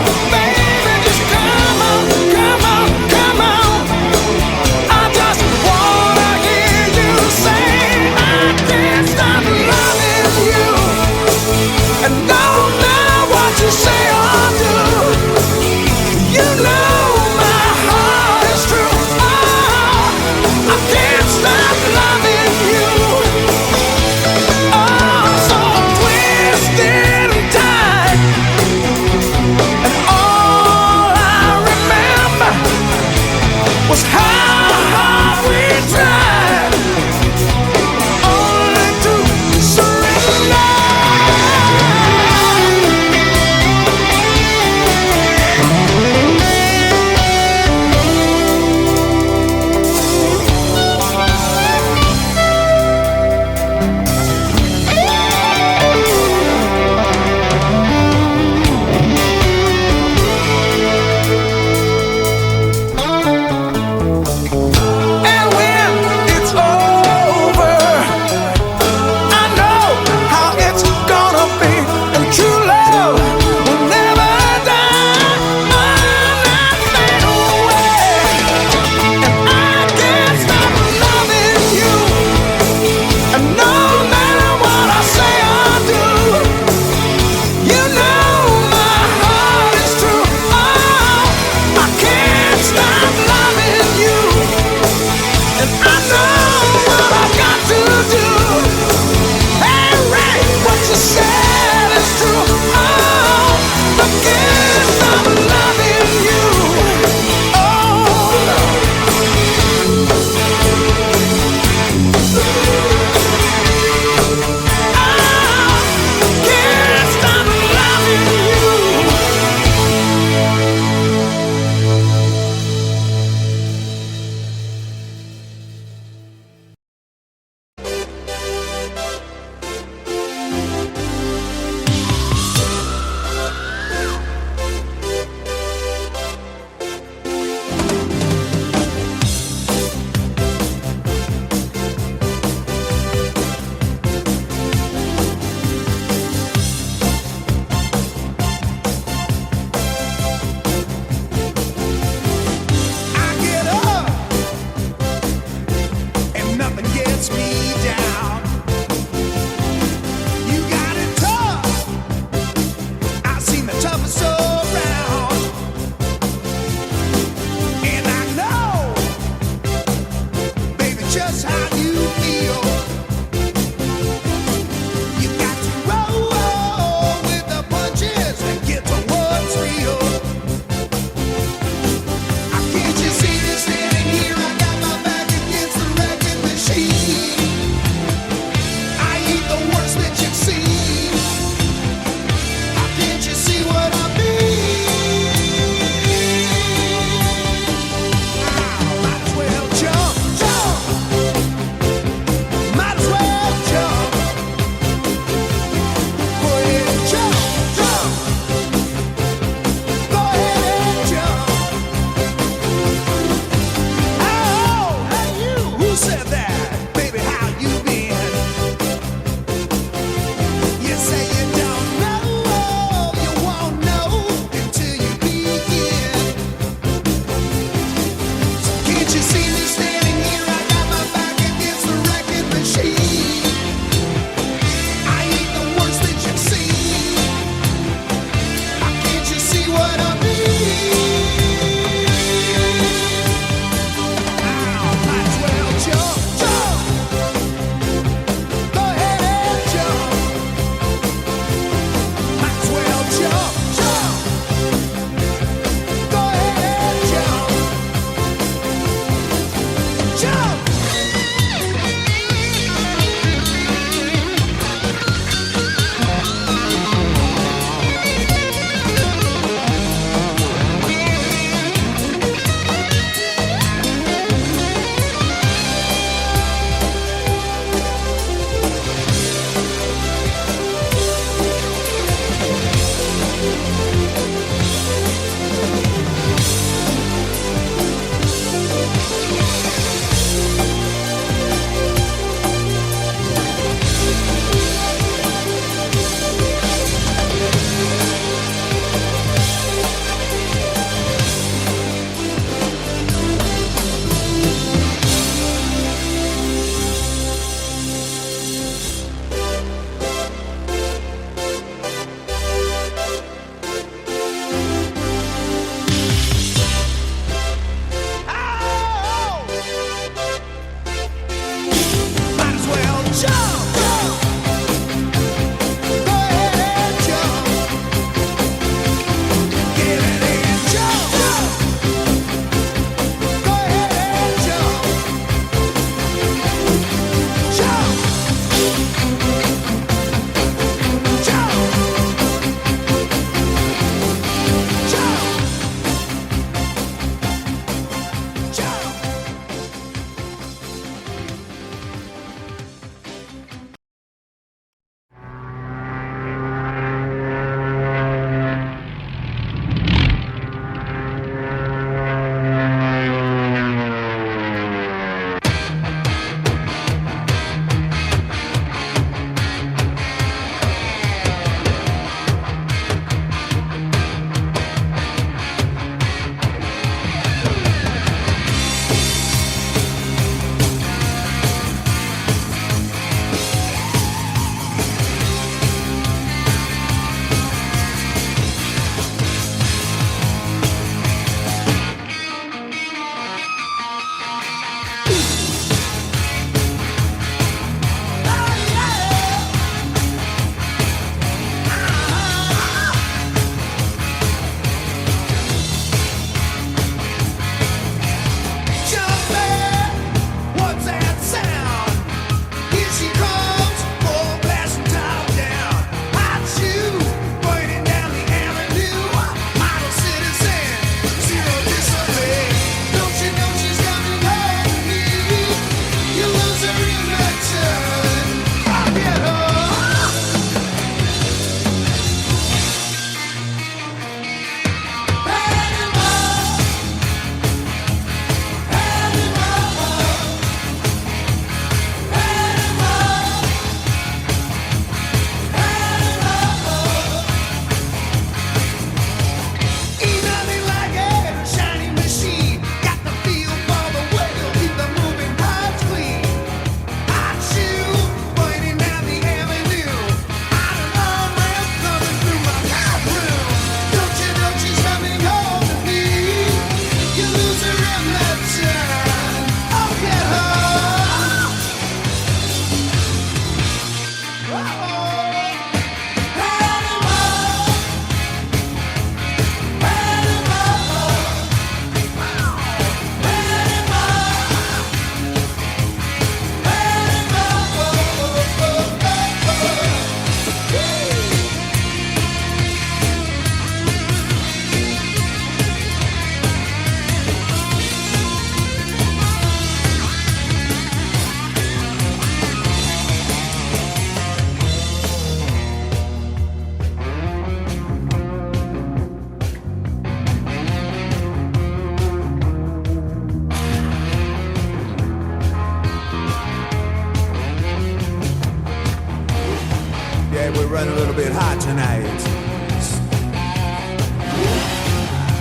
running a little bit hot tonight.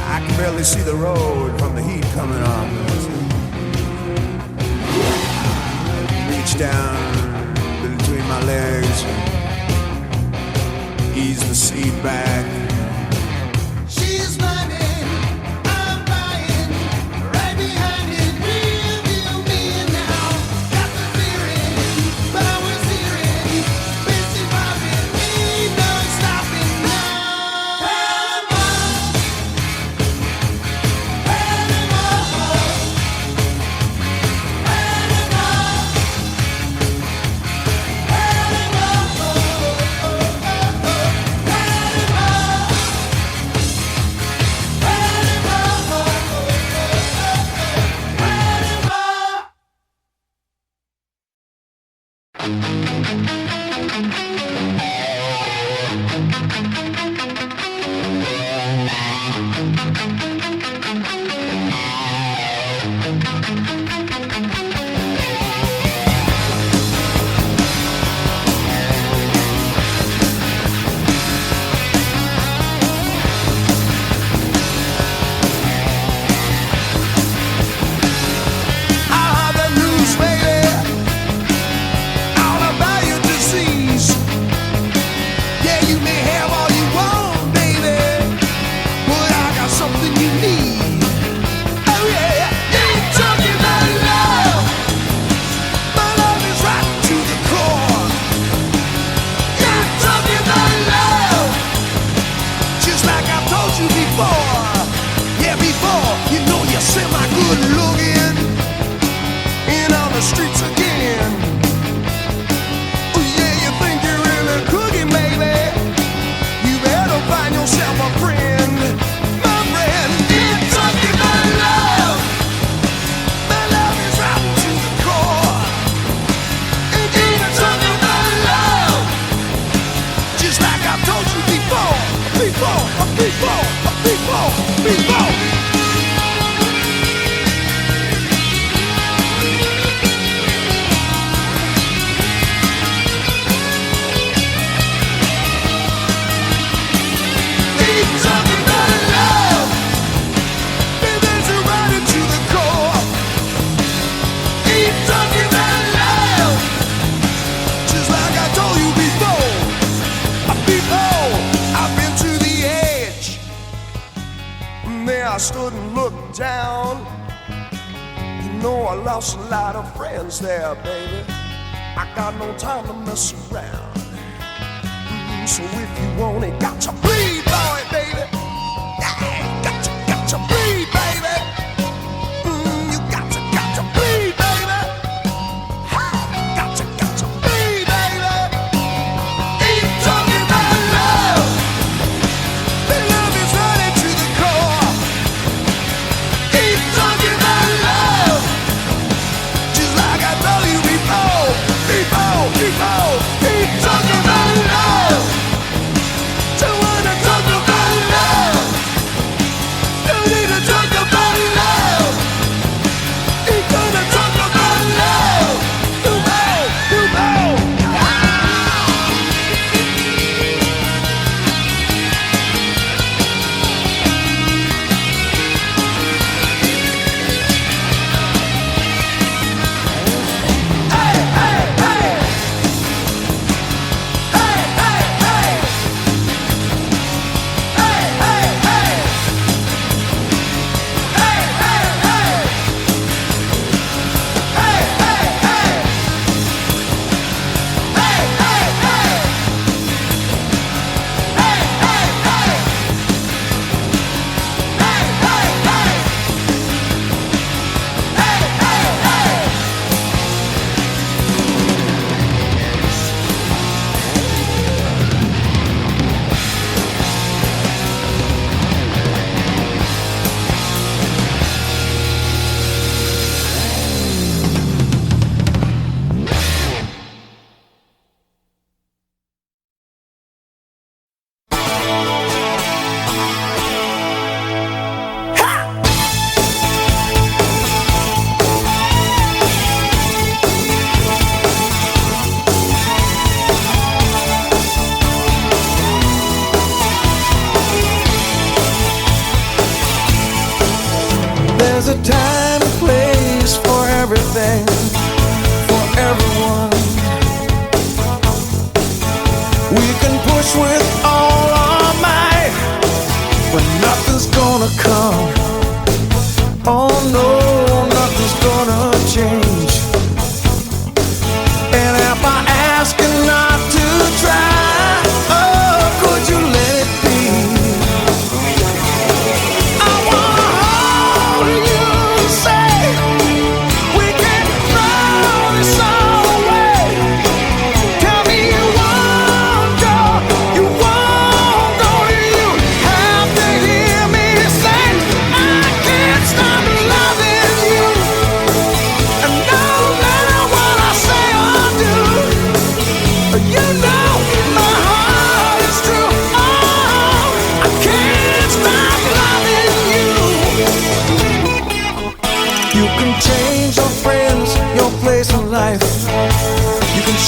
I can barely see the road from the heat coming on. Reach down between my legs, ease the seat back. She's not I stood and looked down. You know I lost a lot of friends there, baby. I got no time to mess around. So if you want it, got to bleed, boy, baby. Yeah, got to bleed, baby. You got to bleed, baby. Got to bleed, baby. Keep talking about love. The love is running to the core. Keep talking about love. Just like I told you before. Keep talking about love.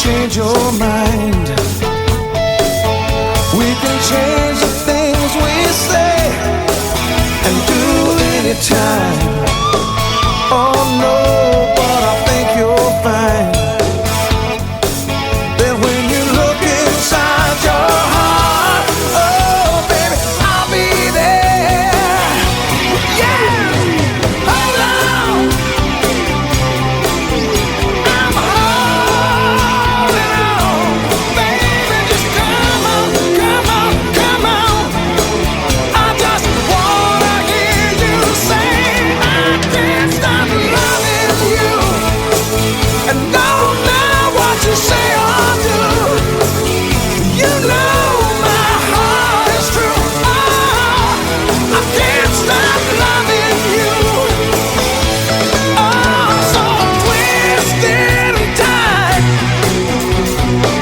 change your mind. We can change the things we say and do anytime. Oh no, but I think you'll find that when you look inside your heart, oh baby, I'll be there. Yeah, hold on. I'm holding on, baby. Just come on, come on, come on. I just wanna hear you say I can't stop loving you. And don't know what you say or do. You know my heart is true. Oh, I can't stop loving you. Oh, so twisted and tight.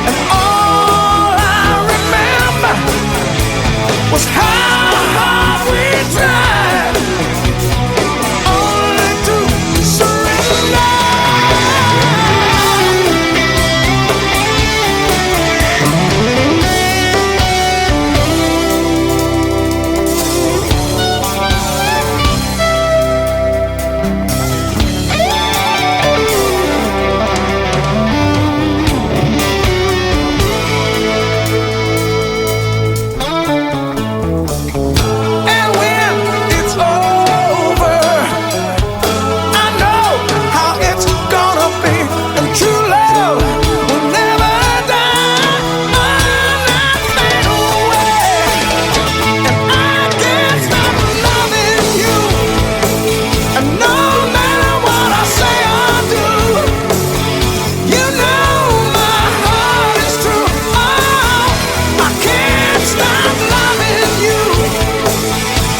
And all I remember was how hard we tried. Only to surrender. And when it's over, I know how it's gonna be. And true love will never die. Not fade away. And I can't stop loving you. And no matter what I say or do, you know my heart is true. Oh, I can't stop loving you.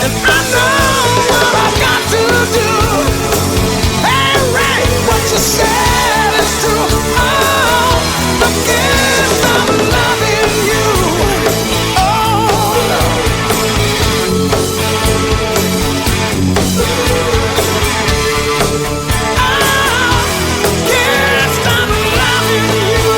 And I know what I've got to do. Hey, Ray, what you said is true. Oh, I can't stop loving you. Oh, no. I can't stop loving you.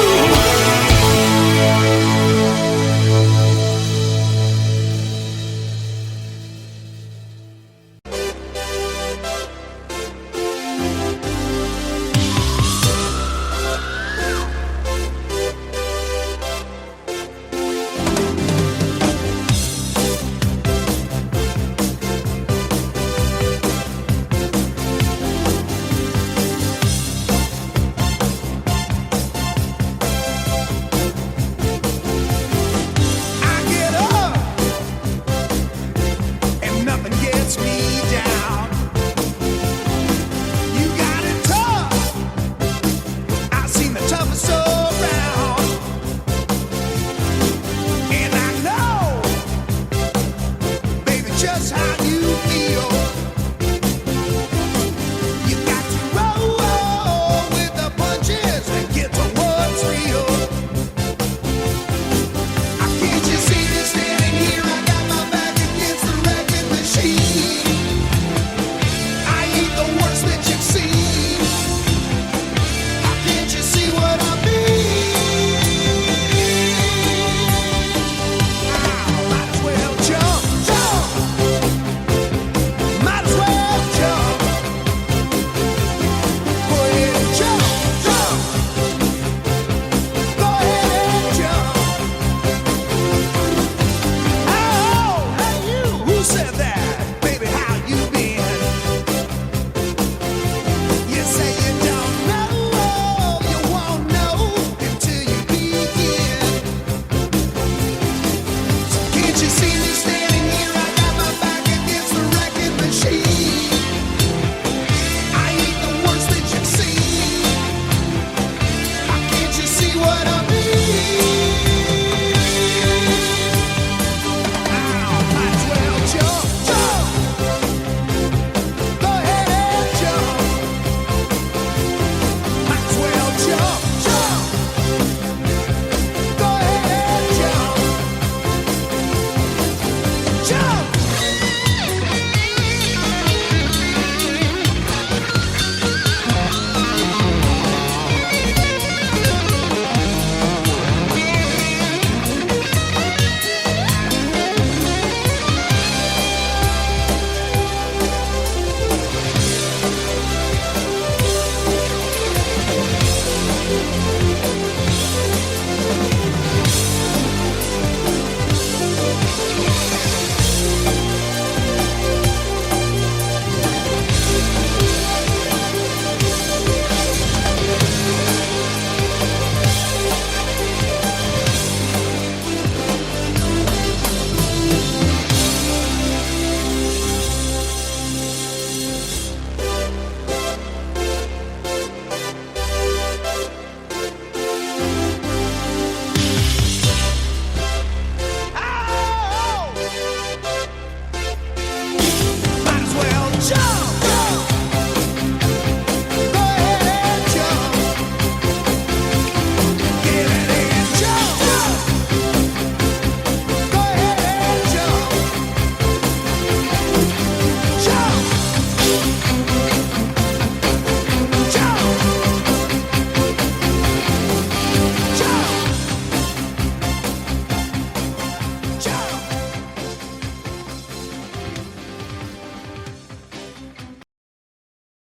I get up and nothing gets me down. You got it tough. I've seen the toughest around. And I know, baby, just how you feel. You got to roll with the punches and get to what's real. Can't you see me standing here? I got my back against the wrecking machine. I ain't the worst that you've seen. Can't you see what I mean? Might as well jump, jump. Might as well jump. Go ahead and jump, jump. Go ahead and jump. Oh, hey you, who said that? Baby, how you been? You say you don't know, you won't know until you begin. So can't you see